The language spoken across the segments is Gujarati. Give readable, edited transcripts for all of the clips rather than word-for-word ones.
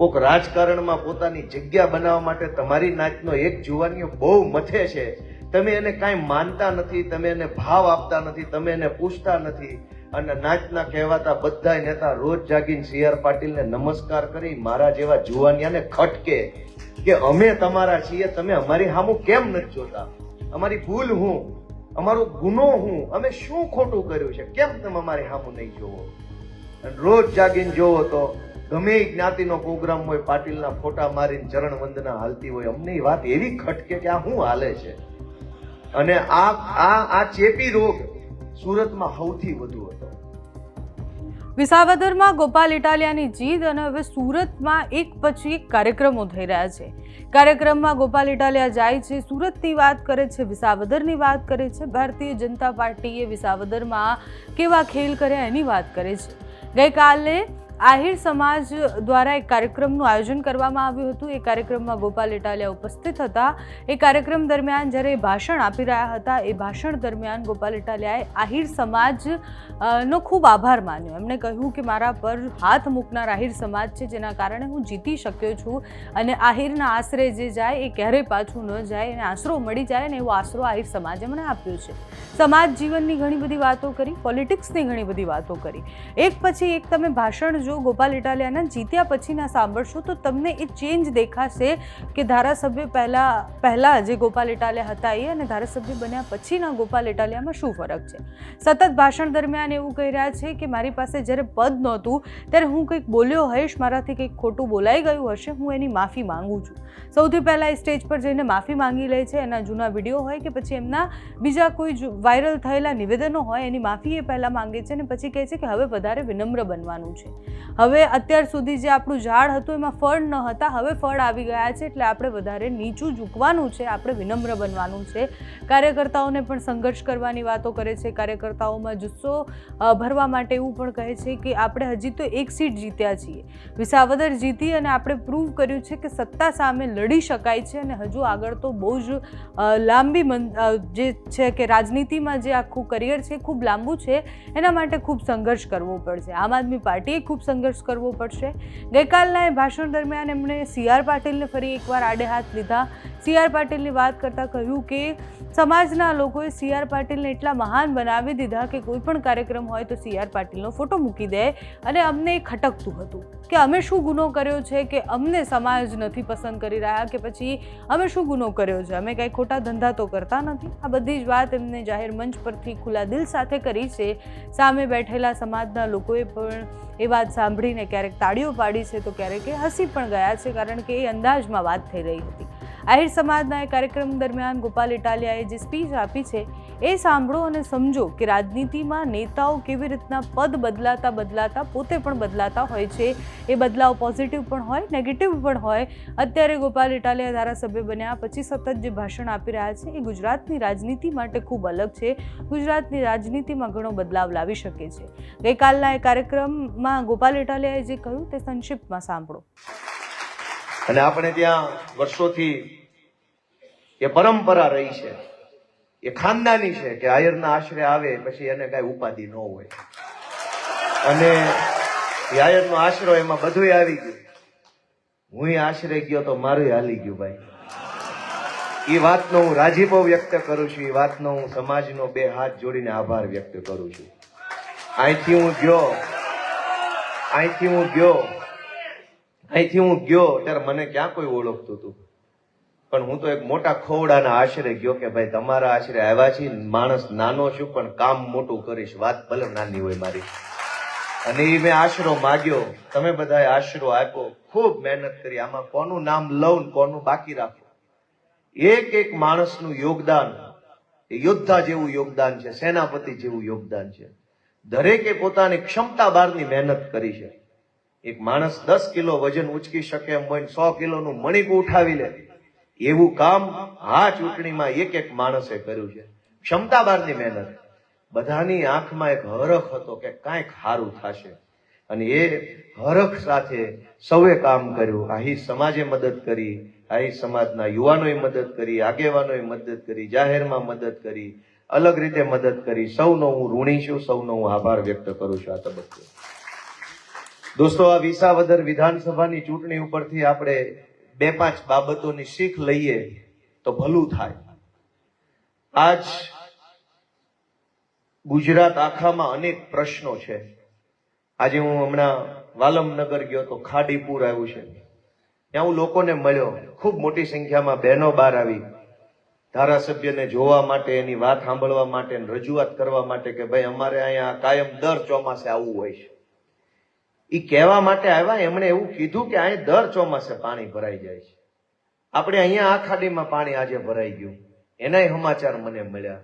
કોક રાજકારણમાં પોતાની જગ્યા બનાવવા માટે તમારી નાતનો એક જુવાનીઓ બહુ મથે છે, તમે એને કાંઈ માનતા નથી, તમે એને ભાવ આપતા નથી, તમે એને પૂછતા નથી. અને નાચના કહેવાતા બધા નેતા રોજ જાગીને CR પાટીલને નમસ્કાર કરી મારા જેવા જુવાનિયાને ખટકે કે અમે તમારા છીએ, તમે અમારી સામું કેમ નથી જોતા, અમારી ભૂલ હું, અમારો ગુનો હું, અમે શું ખોટું કર્યું છે, કેમ તમે અમારી સામું નહીં જોવો. અને રોજ જાગીને જોવો તો ગમે એ જ્ઞાતિનો પ્રોગ્રામ હોય, પાટીલના ફોટા મારીને ચરણ વંદના હાલતી હોય, અમને એ વાત એવી ખટકે કે આ શું હાલે છે. અને આ ચેપી રોગ સુરતમાં સૌથી વધુ હતો. વિસાવદરમાં ગોપાલ ઇટાલિયાની જીત અને હવે સુરતમાં એક પછી એક કાર્યક્રમો થઈ રહ્યા છે. કાર્યક્રમમાં ગોપાલ ઇટાલિયા જાય છે, સુરતની વાત કરે છે, વિસાવદરની વાત કરે છે, ભારતીય જનતા પાર્ટીએ વિસાવદરમાં કેવા ખેલ કર્યા એની વાત કરે છે. ગઈકાલે આહિર સમાજ દ્વારા એક કાર્યક્રમનું આયોજન કરવામાં આવ્યું હતું. એ કાર્યક્રમમાં ગોપાલ ઇટાલિયા ઉપસ્થિત હતા. એ કાર્યક્રમ દરમિયાન જ્યારે ભાષણ આપી રહ્યા હતા, એ ભાષણ દરમિયાન ગોપાલ ઇટાલિયાએ આહિર સમાજનો ખૂબ આભાર માન્યો. એમણે કહ્યું કે મારા પર હાથ મૂકનાર આહિર સમાજ છે, જેના કારણે હું જીતી શક્યો છું. અને આહિરના આશરે જે જાય એ ક્યારેય પાછું ન જાય, અને આશરો મળી જાય ને એવો આશરો આહિર સમાજે મને આપ્યો છે. સમાજ જીવનની ઘણી બધી વાતો કરી, પોલિટિક્સની ઘણી બધી વાતો કરી. એક પછી એક તમે ભાષણ જો ગોપાલ ઇટાલિયાના જીત્યા પછીના સાંભળશો તો તમને એ ચેન્જ દેખાશે કે ધારાસભ્ય પહેલા જે ગોપાલ ઇટાલિયા હતા એ અને ધારાસભ્ય બન્યા પછીના ગોપાલ ઇટાલિયામાં શું ફરક છે. સતત ભાષણ દરમિયાન એવું કહી રહ્યા છે કે મારી પાસે જ્યારે પદ નહોતું ત્યારે હું કંઈક બોલ્યો હઈશ, મારાથી કંઈક ખોટું બોલાઈ ગયું હશે, હું એની માફી માંગુ છું. સૌથી પહેલાં એ સ્ટેજ પર જઈને માફી માંગી લે છે. એના જૂના વિડીયો હોય કે પછી એમના બીજા કોઈ વાયરલ થયેલા નિવેદનો હોય એની માફી એ પહેલાં માંગે છે અને પછી કહે છે કે હવે વધારે વિનમ્ર બનવાનું છે. હવે અત્યાર સુધી જે આપણું ઝાડ હતું એમાં ફળ ન હતા, હવે ફળ આવી ગયા છે, એટલે આપણે વધારે નીચું ઝૂકવાનું છે, આપણે વિનમ્ર બનવાનું છે. કાર્યકર્તાઓને પણ સંઘર્ષ કરવાની વાતો કરે છે. કાર્યકર્તાઓમાં જુસ્સો ભરવા માટે એવું પણ કહે છે કે આપણે હજી તો એક સીટ જીત્યા છીએ, વિસાવદર જીતી અને આપણે પ્રૂવ કર્યું છે કે સત્તા સામે લડી શકાય છે. અને હજુ આગળ તો બહુ જ લાંબી જે છે કે રાજનીતિમાં જે આખું કરિયર છે ખૂબ લાંબુ છે, એના માટે ખૂબ સંઘર્ષ કરવો પડશે. આમ આદમી પાર્ટીએ ખૂબ સંઘર્ષ કરવો પડશે. ગઈકાલના એ ભાષણ દરમિયાન એમણે CR પાટીલને ફરી એકવાર આડે હાથ લીધા. CR પાટીલની વાત કરતાં કહ્યું કે સમાજના લોકોએ CR પાટીલને એટલા મહાન બનાવી દીધા કે કોઈ પણ કાર્યક્રમ હોય તો CR પાટીલનો ફોટો મૂકી દે. અને અમને એ ખટકતું હતું કે અમે શું ગુનો કર્યો છે કે અમને સમાજ નથી પસંદ કરી રહ્યા, કે પછી અમે શું ગુનો કર્યો છે, અમે કાંઈ ખોટા ધંધા તો કરતા નથી. આ બધી જ વાત એમને જાહેર મંચ પરથી ખુલ્લા દિલ સાથે કરી છે. સામે બેઠેલા સમાજના લોકોએ પણ એ વાત સાંભળીને ક્યારેક તાળીઓ પાડી છે તો ક્યારેક એ હસી પણ ગયા છે, કારણ કે એ અંદાજમાં વાત થઈ રહી હતી. આહિર સમાજના એ કાર્યક્રમ દરમિયાન ગોપાલ ઇટાલિયાએ જે સ્પીચ આપી છે એ સાંભળો અને સમજો કે રાજનીતિમાં નેતાઓ કેવી રીતના પદ બદલાતા પોતે પણ બદલાતા હોય છે. એ બદલાવ પોઝિટિવ પણ હોય, નેગેટિવ પણ હોય. અત્યારે ગોપાલ ઇટાલિયા ધારાસભ્ય બન્યા પછી સતત જે ભાષણ આપી રહ્યા છે એ ગુજરાતની રાજનીતિ માટે ખૂબ અલગ છે. ગુજરાતની રાજનીતિમાં ઘણો બદલાવ લાવી શકે છે. ગઈકાલના એ કાર્યક્રમમાં ગોપાલ ઇટાલિયાએ જે કહ્યું તે સંક્ષિપ્તમાં સાંભળો. અને આપણે ત્યાં વર્ષોથી એ પરંપરા રહી છે, એ ખાનદાની છે કે આયરના આશરે આવે પછી એને કઈ ઉપાધિ ન હોય. અને એ આયરનો આશરો એમાં બધું આવી ગયું. હું આશરે ગયો તો મારું હાલી ગયું ભાઈ. એ વાતનો હું રાજીપો વ્યક્ત કરું છું. એ વાતનો હું સમાજનો બે હાથ જોડીને આભાર વ્યક્ત કરું છું. અહીંથી હું ગયો ત્યારે મને ક્યાં કોઈ ઓળખતું હતું, પણ હું તો એક મોટા ખોવડાના આશરે ગયો કે ભાઈ તમારા આશરે આવ્યા છીએ, માણસ નાનો છું પણ કામ મોટું કરીશ, વાત ભલે નાની હોય મારી. અને એ મેં આશરો માગ્યો, તમે બધાએ આશરો આપ્યો, ખૂબ મહેનત કરી. આમાં કોનું નામ લઉં કોનું બાકી રાખો. એક એક માણસનું યોગદાન એ યોદ્ધા જેવું યોગદાન છે, સેનાપતિ જેવું યોગદાન છે. દરેકે પોતાની ક્ષમતા બહારની મહેનત કરી છે. એક માણસ 10 કિલો વજન ઉચકી શકે એમ હોય, 100 કિલોનું મણિક ઉઠાવી લે, એવું કામ આ ચૂંટણીમાં એક એક માણસે કર્યું છે. ક્ષમતા બહારની મહેનત. બધાની આંખમાં એક હરખ હતો કે કાંઈક સારું થશે, અને એ હરખ સાથે સૌએ કામ કર્યું. આહી સમાજે મદદ કરી, આહી સમાજના યુવાનોએ મદદ કરી, આગેવાનોએ મદદ કરી, જાહેરમાં મદદ કરી, અલગ રીતે મદદ કરી. સૌનો હું ઋણી છું, સૌનો હું આભાર વ્યક્ત કરું છું. આ તબક્કે દોસ્તો, આ વિસાવદર વિધાનસભાની ચૂંટણી ઉપરથી આપણે 2-5 બાબતોની શીખ લઈએ તો ભલું થાય. આજ ગુજરાત આખામાં અનેક પ્રશ્નો છે. આજે હું હમણાં વાલમનગર ગયો તો ખાડીપુર આવ્યું છે, ત્યાં હું લોકોને મળ્યો. ખૂબ મોટી સંખ્યામાં બહેનો બહાર આવી ધારાસભ્યને જોવા માટે, એની વાત સાંભળવા માટે, રજૂઆત કરવા માટે કે ભાઈ અમારે અહીંયા કાયમ દર ચોમાસે આવવું હોય છે. એ કહેવા માટે આવ્યા. એમણે એવું કીધું કે અહીં દર ચોમાસે પાણી ભરાઈ જાય છે. આપણે અહીંયા આ ખાડીમાં પાણી આજે ભરાઈ ગયું, એનાય સમાચાર મને મળ્યા.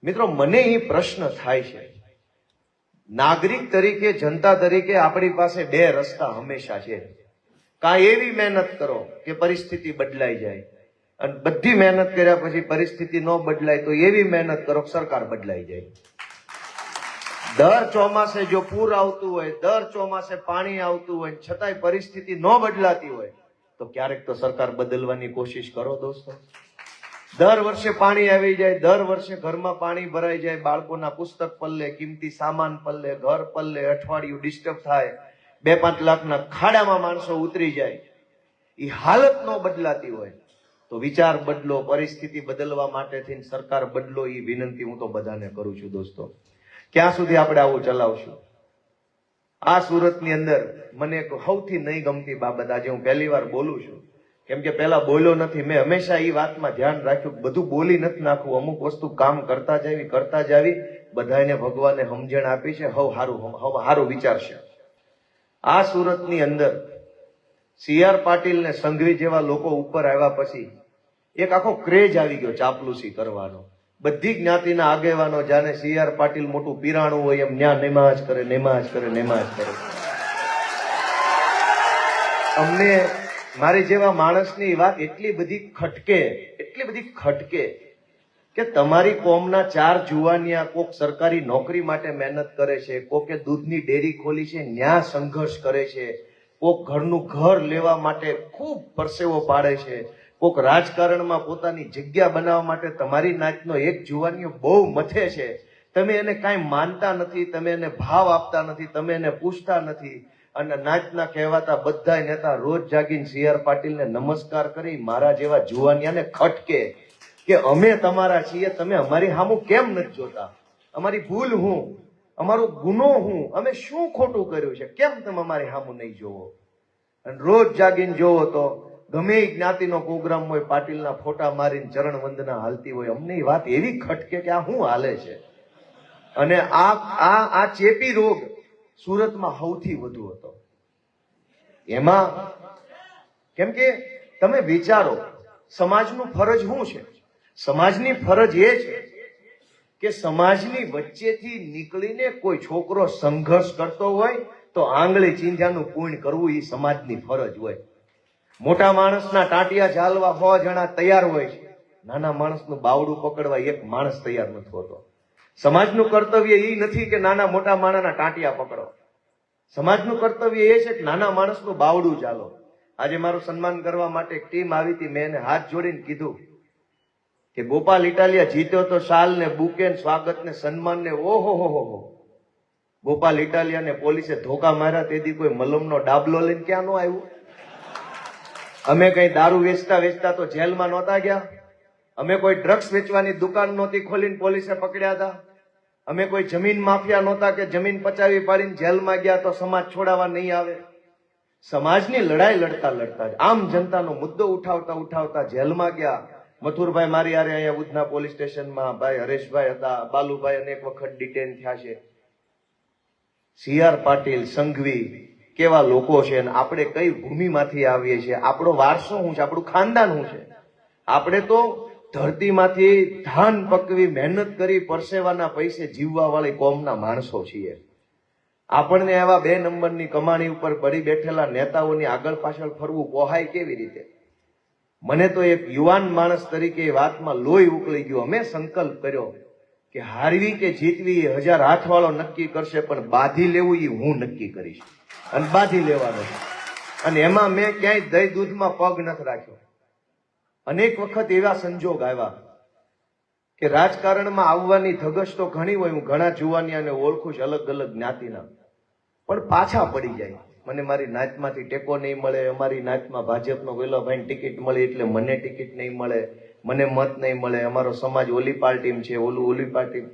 મિત્રો, મને એ પ્રશ્ન થાય છે, નાગરિક તરીકે, જનતા તરીકે આપણી પાસે 2 રસ્તા હંમેશા છે. કાં એવી મહેનત કરો કે પરિસ્થિતિ બદલાઈ જાય, અને બધી મહેનત કર્યા પછી પરિસ્થિતિ ન બદલાય તો એવી મહેનત કરો કે સરકાર બદલાઈ જાય. દર ચોમાસે જો પૂર આવતું હોય, દર ચોમાસે પાણી આવતું હોય, છતાંય પરિસ્થિતિ ન બદલાતી હોય તો ક્યારેક તો સરકાર બદલવાની કોશિશ કરો દોસ્તો. દર વર્ષે પાણી આવી જાય, દર વર્ષે ઘરમાં પાણી ભરાઈ જાય, બાળકોના પુસ્તક પલ્લે, કિંમતી સામાન પલ્લે, ઘર પલ્લે, અઠવાડિયું ડિસ્ટર્બ થાય, 2-5 લાખના ખાડામાં માણસો ઉતરી જાય. એ હાલત ન બદલાતી હોય તો વિચાર બદલો, પરિસ્થિતિ બદલવા માટે થઈને સરકાર બદલો. એ વિનંતી હું તો બધાને કરું છું દોસ્તો. ક્યાં સુધી આપણે આવું ચલાવશું? આ સુરતની અંદર મને એક સૌથી નહીં ગમતી બાબત આજે હું પહેલી વાર બોલું છું, કેમ કે પહેલા બોલ્યો નથી. મેં હંમેશા એ વાતમાં ધ્યાન રાખ્યું, બધું બોલી નથી નાખવું. અમુક વસ્તુ કામ કરતા જ આવી. બધાને ભગવાને સમજણ આપી છે, હવ હારું વિચારશે. આ સુરતની અંદર CR પાટીલ ને સંઘવી જેવા લોકો ઉપર આવ્યા પછી એક આખો ક્રેઝ આવી ગયો ચાપલુસી કરવાનો. બધી જ્ઞાતિના આગેવાનો જાણે CR પાટીલ મોટું પીરાણું હોય એમ ન્યા નમાજ કરે. અમને મારી જેવા માણસની વાત એટલી બધી ખટકે કે તમારી કોમના 4 જુવાનિયા કોક સરકારી નોકરી માટે મહેનત કરે છે, કોકે દૂધની ડેરી ખોલી છે ન્યા સંઘર્ષ કરે છે, કોક ઘરનું ઘર લેવા માટે ખૂબ પરસેવો પાડે છે, કોક રાજકારણમાં પોતાની જગ્યા બનાવવા માટે તમારી નાતનો એક જુવાનીઓ બહુ મથે છે. તમે એને કાંઈ માનતા નથી, તમે એને ભાવ આપતા નથી, તમે એને પૂછતા નથી. અને નાતના કહેવાતા બધા નેતા રોજ જાગીને CR પાટીલને નમસ્કાર કરી મારા જેવા જુવાનિયાને ખટકે કે અમે તમારા છીએ, તમે અમારી સામું કેમ નથી જોતા? અમારી ભૂલ હું, અમારો ગુનો હું, અમે શું ખોટું કર્યું છે, કેમ તમે અમારી સામું નહીં જોવો? અને રોજ જાગીને જોવો તો ગમે એ જ્ઞાતિનો પ્રોગ્રામ હોય, પાટીલના ફોટા મારીને ચરણ વંદના હાલતી હોય. અમને એ વાત એવી ખટકે કે આ શું હાલે છે? અને આ ચેપી રોગ સુરતમાં સૌથી વધુ હતો. એમાં કેમ કે તમે વિચારો, સમાજનું ફરજ શું છે? સમાજની ફરજ એ છે કે સમાજની વચ્ચેથી નીકળીને કોઈ છોકરો સંઘર્ષ કરતો હોય તો આંગળી ચીંધ્યાનું પૂર્ણ કરવું એ સમાજની ફરજ હોય. મોટા માણસના ટાંટિયા ઝાલવા 100 જણા તૈયાર હોય છે, નાના માણસનું બાવડું પકડવા એક માણસ તૈયાર નથી હોતો. સમાજનું કર્તવ્ય એ નથી કે નાના મોટા માણસના ટાંટિયા પકડો. સમાજનું કર્તવ્ય એ છે કે નાના માણસનું બાવડું ચાલો. આજે મારું સન્માન કરવા માટે એક ટીમ આવી હતી. મેં એને હાથ જોડીને કીધું કે ગોપાલ ઇટાલિયા જીત્યો તો શાલ ને બુકે ને સ્વાગત ને સન્માન ને ઓહો. ગોપાલ ઇટાલિયાને પોલીસે ધોકા માર્યા તેથી કોઈ મલમનો ડાબલો લઈને ક્યાં નો આવ્યું? અમે કઈ દારૂ વેચતા તો જેલમાં નહોતા ગયા. અમે કોઈ ડ્રગ્સ વેચવાની દુકાન નહોતી ખોલીને પોલીસે પકડ્યા હતા. અમે કોઈ જમીન માફિયા નહોતા કે જમીન પચાવી પાડીને જેલમાં ગયા તો સમાજ છોડાવવા નહીં આવે. સમાજની લડાઈ લડતા આમ જનતાનો મુદ્દો ઉઠાવતા જેલમાં ગયા. મથુરભાઈ મારી હારે અહીંયા ઉધના પોલીસ સ્ટેશનમાં, ભાઈ હરેશભાઈ હતા, બાલુભાઈ અનેક વખત ડિટેન થયા છે. CR પાટીલ, સંઘવી કેવા લોકો છે, અને આપણે કઈ ભૂમિમાંથી આવીએ છીએ, આપણો વારસો શું છે, આપણું ખાનદાન શું છે? આપણે તો ધરતીમાંથી ધાન પકવી મહેનત કરી પરસેવાના પૈસે જીવવા વાળી કોમના માણસો છીએ. આપણને એવા 2 નંબરની કમાણી ઉપર પડી બેઠેલા નેતાઓની આગળ પાછળ ફરવું પોહાય કેવી રીતે? મને તો એક યુવાન માણસ તરીકે એ વાતમાં લોહી ઉકળી ગયું. અમે સંકલ્પ કર્યો કે હારવી કે જીતવી એ 1000 હાથવાળો નક્કી કરશે, પણ બાંધી લેવું એ હું નક્કી કરીશ, અને બાંધી લેવાનું. અને એમાં મેં ક્યાંય દહીં દૂધમાં પગ નથી રાખ્યો. અનેક વખત એવા સંજોગ આવ્યા કે રાજકારણમાં આવવાની ધગશ તો ઘણી હોય. હું ઘણા જુવાનિયાને ઓળખું છું, અલગ અલગ જ્ઞાતિના. પણ પાછા પડી જાય. મને મારી નાતમાંથી ટેકો નહીં મળે, અમારી નાતમાં ભાજપનો વેલાભાઈને ટિકિટ મળી એટલે મને ટિકિટ નહીં મળે, મને મત નહીં મળે, અમારો સમાજ ઓલી પાર્ટીમાં છે, ઓલી પાર્ટી.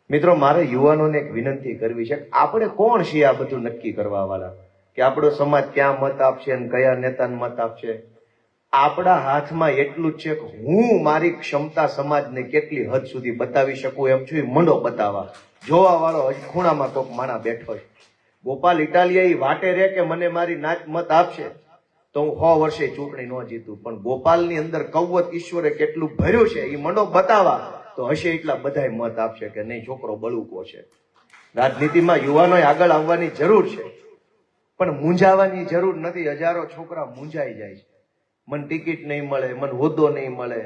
મિત્રો, મારે યુવાનોને એક વિનંતી કરવી છે, આપણે કોણ છીએ આ બધું નક્કી કરવા વાળા કે આપણો સમાજ ક્યાં મત આપશે અને કયા નેતાને મત આપશે? આપણા હાથમાં એટલું જ છે કે હું મારી ક્ષમતા સમાજને કેટલી હદ સુધી બતાવી શકું એમ છું, એ મંડો બતાવવા. જોવા વાળો હજી ખૂણામાં કોક માણા બેઠો છે. ગોપાલ ઇટાલિયા એ વાટે રે કે મને મારી નાચ મત આપશે તો હું 100 વર્ષે ચૂંટણી ન જીતું, પણ ગોપાલની અંદર કવત ઈશ્વરે કેટલું ભર્યું છે એ મંડો બતાવવા તો હશે એટલા બધાય મત આપશે કે નહીં છોકરો બળુકો છે. રાજનીતિમાં યુવાનોએ આગળ આવવાની જરૂર છે, પણ મૂંઝાવાની જરૂર નથી. હજારો છોકરા મૂંઝાઈ જાય છે, મને ટિકિટ નહીં મળે, મને હોદ્દો નહીં મળે,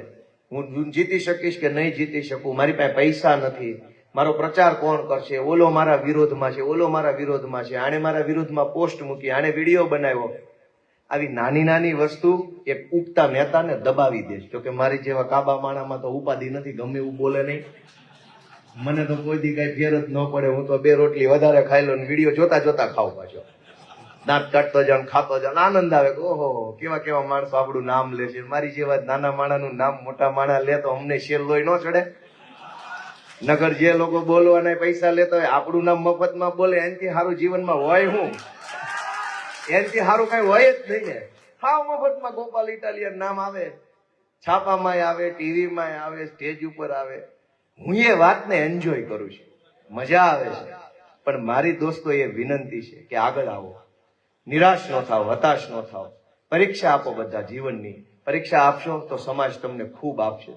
હું જીતી શકીશ કે નહીં જીતી શકું, મારી પાસે પૈસા નથી, મારો પ્રચાર કોણ કરશે, ઓલો મારા વિરોધમાં છે, ઓલો મારા વિરોધમાં છે, આણે મારા વિરોધમાં પોસ્ટ મૂકી, આણે વિડીયો બનાવ્યો. આવી નાની નાની વસ્તુ એક ઉગતા નેતાને દબાવી દે છે. જોકે મારી જેવા કાબા માણામાં તો ઉપાધિ નથી, ગમે એવું બોલે નહીં, મને તો કોઈ દી કઈ ફેર જ ન પડે. હું તો 2 રોટલી વધારે ખાઈ લો ને વિડીયો જોતા જોતા ખાવ પાછો, દાંત કાઢતો જાઉં, ખાતો જાઉં, આનંદ આવે કે ઓહો કેવા કેવા માણસો આપણું નામ લે છે. મારી જેવા નાના માણાનું નામ મોટા માણા લે તો અમને શેર લોહી ન ચડે? નગર જે લોકો બોલવાના પૈસા લેતા હોય આપણું નામ મફતમાં બોલે, એનાથી સારું જીવનમાં હોય હું? એનાથી સારું કઈ હોય જ નહીં ને. હા, મફતમાં ગોપાલ ઇટાલિયા નામ આવે, છાપામાં આવે, ટીવીમાં આવે, સ્ટેજ ઉપર આવે. હું એ વાતને એન્જોય કરું છું, મજા આવે છે. પણ મારી દોસ્તો એ વિનંતી છે કે આગળ આવો, નિરાશ ન થાવ, હતાશ ન થાવ. પરીક્ષા આપો, બધા જીવનની પરીક્ષા આપશો તો સમાજ તમને ખૂબ આપશે.